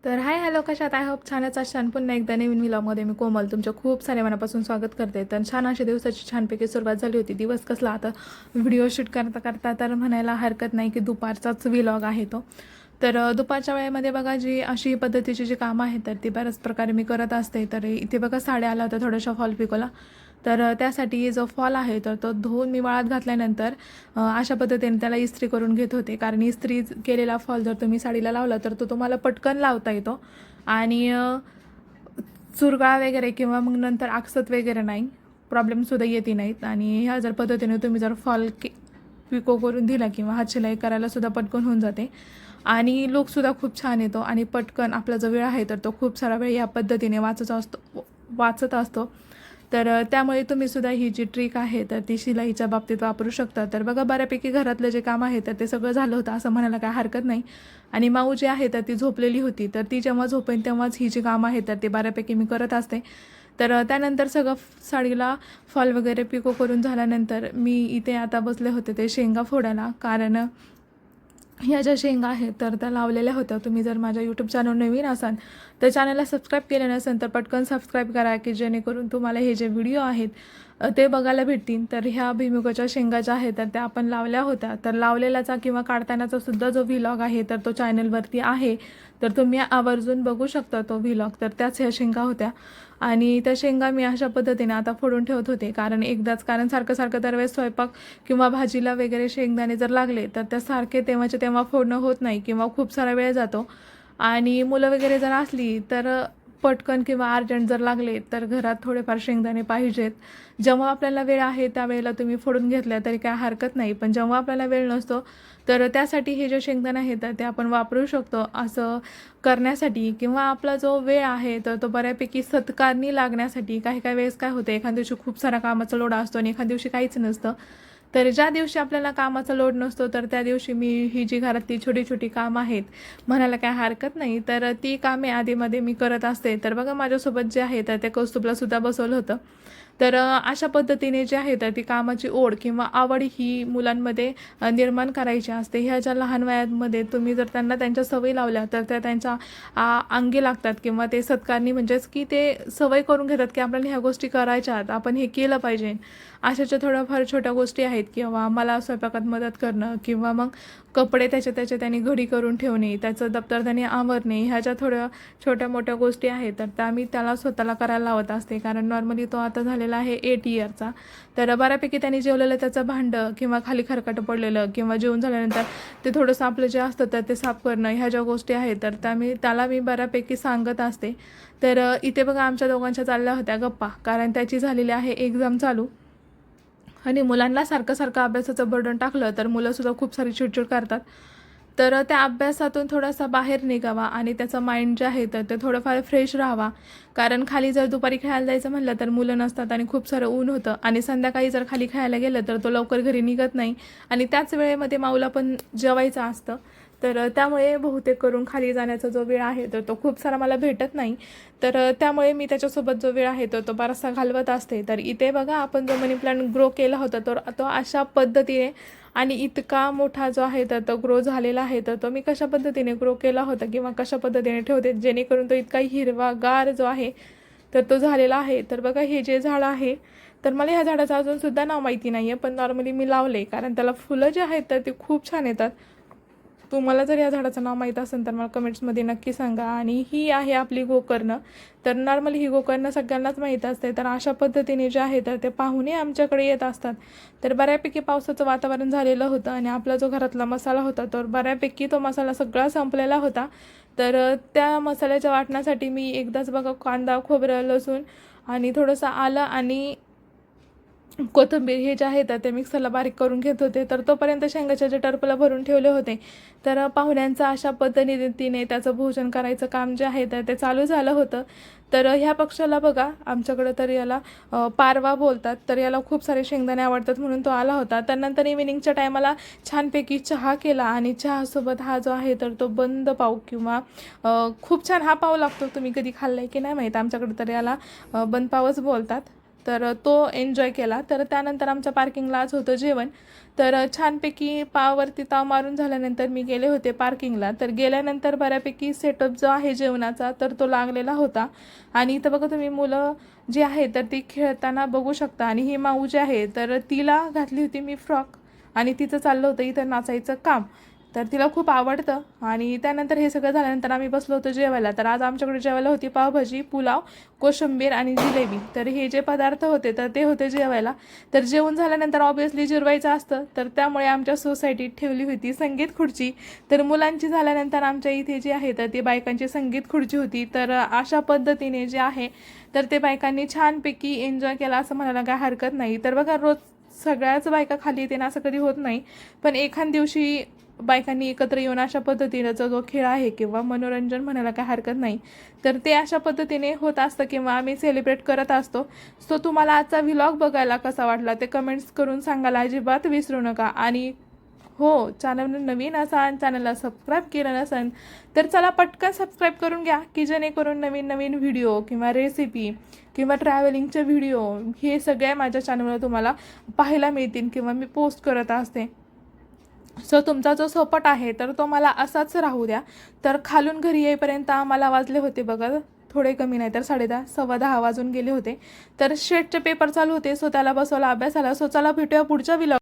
तर hi hello कशात I hope छानच असाल. पुन्हा एकदा नवीन व्लॉगमध्ये मी कोमल तुमचं खूप सारे मनापासून स्वागत करते. तर छान अशा दिवसाची छानपैकी सुरुवात झाली होती. दिवस कसला आता व्हिडिओ शूट करता करता तर म्हणायला हरकत नाही की दुपारचाच व्लॉग आहे तो. तर दुपारच्या वेळेमध्ये बघा जी अशी पद्धतीची जी कामं आहेत तर ती बऱ्याच प्रकारे मी करत असते. तर इथे बघा साड्या आला होता थोड्याशा फॉल पिकोला. तर त्यासाठी जो फॉल आहे तर तो धुवून मी वाळत घातल्यानंतर अशा पद्धतीने त्याला इस्त्री करून घेत होते. कारण इस्त्री केलेला फॉल जर तुम्ही साडीला लावला तर तो तुम्हाला पटकन लावता येतो आणि चुरगाळ वगैरे किंवा मग नंतर आकसत वगैरे नाही, प्रॉब्लेमसुद्धा येते नाहीत. आणि ह्या जर पद्धतीने तुम्ही जर फॉल पिको करून दिला किंवा हातशिलाई करायलासुद्धा पटकन होऊन जाते आणि लुकसुद्धा खूप छान येतो आणि पटकन आपला जो वेळ आहे तर तो खूप सारा वेळ या पद्धतीने वाचत असतो. तर त्यामुळे तुम्हीसुद्धा ही जी ट्रिक आहे तर ती शिलाईच्या बाबतीत वापरू शकता. तर बघा बऱ्यापैकी घरातलं जे काम आहे तर ते सगळं झालं होतं असं म्हणायला काय हरकत नाही. आणि माऊ जी आहे तर ती झोपलेली होती. तर ती जेव्हा झोपेन तेव्हाच ही जी कामं आहे तर ती बऱ्यापैकी मी करत असते. तर त्यानंतर सगळं साडीला फॉल वगैरे पिको करून झाल्यानंतर मी इथे आता बसले होते ते शेंगा फोडायला. कारण ह्या ज्या शेंगा आहेत तर त्या लावलेल्या होत्या. तुम्ही जर माझ्या यूट्यूब चॅनल नवीन असाल तर चॅनलला सबस्क्राईब केलं नसेल तर पटकन सबस्क्राईब करा की जेणेकरून तुम्हाला हे जे व्हिडिओ आहेत ते बघायला भेटतील. तर ह्या भुईमुगाच्या शेंगा ज्या आहेत तर त्या आपण लावल्या होत्या. तर लावलेल्याचा किंवा काढतानाचा सुद्धा जो व्लॉग आहे तर तो चॅनलवरती आहे. तर तुम्ही आवर्जून बघू शकता तो व्लॉग. तर त्याच ह्या शेंगा होत्या आणि त्या शेंगा मी अशा पद्धतीने आता फोडून ठेवत होते. कारण सारखं सारखं दरवेळेस स्वयंपाक किंवा भाजीला वगैरे शेंगदाणे जर लागले तर त्या सारखे तेव्हाच्या तेव्हा फोडणं होत नाही किंवा खूप सारा वेळ जातो. आणि मुलं वगैरे जर असली तर पटकन किंवा अर्जंट जर लागले तर घरात थोडेफार शेंगदाणे पाहिजेत. जेव्हा आपल्याला वेळ आहे त्यावेळेला तुम्ही फोडून घेतल्या तरी काय हरकत नाही, पण जेव्हा आपल्याला वेळ नसतो तर त्यासाठी हे जे शेंगदाणे आहेत तर ते आपण वापरू शकतो. असं करण्यासाठी किंवा आपला जो वेळ आहे तर तो बऱ्यापैकी सत्कारणी लागण्यासाठी. काही काही वेळेस काय होतं एखाद्या दिवशी खूप सारा कामाचा लोड असतो आणि एखाद्या दिवशी काहीच नसतं. तर ज्या दिवशी आपल्याला कामाचा लोड नसतो तर त्या दिवशी मी ही जी घरातली छोटी छोटी कामं आहेत म्हणायला काय हरकत नाही तर ती कामे आधीमध्ये मी करत असते. तर बघा माझ्यासोबत जे आहे तर ते कौस्तुभलासुद्धा बसवलं होतं. तर अशा पद्धतीने जे आहे तर ती कामाची ओढ किंवा आवड ही मुलांमध्ये निर्माण करायची असते. ह्या ज्या लहान वयामध्ये तुम्ही जर त्यांना त्यांच्या सवयी लावल्या तर त्या त्यांच्या अंगी लागतात किंवा ते सत्कारणी म्हणजेच की ते सवय करून घेतात की आपल्याला ह्या गोष्टी करायच्यात, आपण हे केलं पाहिजे. अशाच्या थोड्याफार छोट्या गोष्टी आहेत किंवा मला स्वयंपाकात मदत करणं किंवा मग कपडे त्याचे त्यांनी घडी करून ठेवणे, त्याचं दप्तर त्याने आवरणे, ह्या ज्या थोड्या छोट्या मोठ्या गोष्टी आहेत तर त्या मी त्याला स्वतःला करायला लावत असते. कारण नॉर्मली तो आता झालेला आहे 8 इयरचा. तर बऱ्यापैकी त्यांनी जेवलेलं त्याचं भांडं किंवा खाली खरकटं पडलेलं किंवा जेवून झाल्यानंतर ते थोडंसं आपलं जे असतं तर ते साफ करणं, ह्या ज्या गोष्टी आहेत तर त्याला मी बऱ्यापैकी सांगत असते. तर इथे बघा आमच्या दोघांच्या चालल्या होत्या गप्पा. कारण त्याची झालेली आहे एक्झाम चालू आणि मुलांना सारखं सारखं अभ्यासाचं बर्डन टाकलं तर मुलंसुद्धा खूप सारी चिडचिड करतात. तर त्या अभ्यासातून थोडासा बाहेर निघावा आणि त्याचं माइंड जे आहे तर ते थोडंफार फ्रेश राहावा. कारण खाली जर दुपारी खेळायला जायचं म्हटलं तर मुलं नसतात आणि खूप सारं ऊन होतं आणि संध्याकाळी जर खाली खेळायला गेलं तर तो लवकर घरी निघत नाही आणि त्याच वेळेमध्ये माऊला पण जेवायचं असतं. तर त्यामुळे बहुतेक करून खाली जाण्याचा जो वेळ आहे तर तो खूप सारा मला भेटत नाही. तर त्यामुळे मी त्याच्यासोबत जो वेळ आहे तो बराचसा घालवत असते. तर इथे बघा आपण जो मनी प्लांट ग्रो केला होता तर तो अशा पद्धतीने आणि इतका मोठा जो आहे तर तो ग्रो झालेला आहे तर तो मी कशा पद्धतीने ग्रो केला होता किंवा कशा पद्धतीने ठेवते जेणेकरून तो इतका हिरवागार जो आहे तर तो झालेला आहे. तर बघा हे जे झाड आहे तर मला ह्या झाडाचं अजूनसुद्धा नाव माहिती नाही आहे, पण नॉर्मली मी लावले कारण त्याला फुलं जे आहेत तर ती खूप छान येतात. तुम्हाला जर या झाडाचं नाव माहीत असेल तर मला कमेंट्समध्ये नक्की सांगा. आणि ही आहे आपली गोकर्ण. तर नॉर्मली ही गोकर्ण सगळ्यांनाच माहीत असते. तर अशा पद्धतीने जे आहे तर ते पाहुणे आमच्याकडे येत असतात. तर बऱ्यापैकी पावसाचं वातावरण झालेलं होतं आणि आपला जो घरातला मसाला होता तर बऱ्यापैकी तो मसाला सगळा संपलेला होता. तर त्या मसाल्याच्या वाटण्यासाठी मी एकदाच बघा कांदा, खोबरं, लसूण आणि थोडंसं आलं आणि कोथिंबीर हे जे आहे तर ते मिक्सरला बारीक करून घेत होते. तर तोपर्यंत शेंगाच्या जे टरपला भरून ठेवले होते. तर पाहुण्यांचं अशा पद्धतीने त्याचं भोजन करायचं काम जे आहे तर ते चालू झालं होतं. तर ह्या पक्षाला बघा आमच्याकडं तर याला पारवा बोलतात. तर याला खूप सारे शेंगदाणे आवडतात म्हणून तो आला होता. त्यानंतर इव्हिनिंगच्या टायमाला छानपैकी चहा केला आणि चहासोबत हा जो आहे तर तो बंद पाव किंवा खूप छान हा पाव लागतो. तुम्ही कधी खाल्ला आहे की नाही माहीत, आमच्याकडे तर याला बंद पावच बोलतात. तर तो एन्जॉय केला. तर त्यानंतर आमच्या पार्किंगला आज होतं जेवण. तर छानपैकी पावावरती ताव मारून झाल्यानंतर मी गेले होते पार्किंगला. तर गेल्यानंतर बऱ्यापैकी सेटअप जो आहे जेवणाचा तर तो लागलेला होता. आणि इथं बघा तुम्ही मुलं जी आहे तर ती खेळताना बघू शकता. आणि ही माऊ जी आहे तर तिला घातली होती मी फ्रॉक आणि तिचं चाललं होतं इथं नाचायचं काम. तर तिला खूप आवडतं. आणि त्यानंतर हे सगळं झाल्यानंतर आम्ही बसलो होतो जेवायला. तर आज आमच्याकडे जेवायला होती पावभाजी, पुलाव, कोशिंबीर आणि जिलेबी. तर हे जे पदार्थ होते तर ते होते जेवायला. तर जेवण झाल्यानंतर ऑब्वियसली जिरवायचं असतं. तर त्यामुळे आमच्या सोसायटीत ठेवली होती संगीत खुर्ची. तर मुलांची झाल्यानंतर आमच्या इथे जी आहे तर ती बायकांची संगीत खुर्ची होती. तर अशा पद्धतीने जे आहे तर ते बायकांनी छानपैकी एन्जॉय केला असं म्हणायला काय हरकत नाही. तर बघा रोज सगळ्याच बायका खाली येते ना असं कधी होत नाही. पण एखाद दिवशी बायकांनी एकत्र येऊन अशा पद्धतीचा जो खेळ आहे किंवा मनोरंजन म्हणायला काय हरकत नाही तर ते अशा पद्धतीने होत असतं किंवा आम्ही सेलिब्रेट करत असतो. सो तुम्हाला आजचा व्लॉग बघायला कसा वाटला ते कमेंट्स करून सांगायला अजिबात विसरू नका. आणि हो, चॅनल नवीन असाल, चॅनलला सबस्क्राईब केलं नसेल तर चला पटकन सबस्क्राईब करून घ्या की जेणेकरून नवीन नवीन व्हिडिओ किंवा रेसिपी किंवा ट्रॅव्हलिंगचे व्हिडिओ हे सगळे माझ्या चॅनलवर तुम्हाला पाहायला मिळतील किंवा मी पोस्ट करत असते. सो तुमचा जो सपोर्ट आहे तर तो मला असाच राहू द्या. तर खालून घरी येईपर्यंत आम्हाला वाजले होते बघा थोडे कमी नाही तर 10:30 10:15 वाजून गेले होते. तर शेटचे पेपर चालू होते. सो त्याला बसवला अभ्यासाला. सो चला भेटूया पुढच्या व्लॉग.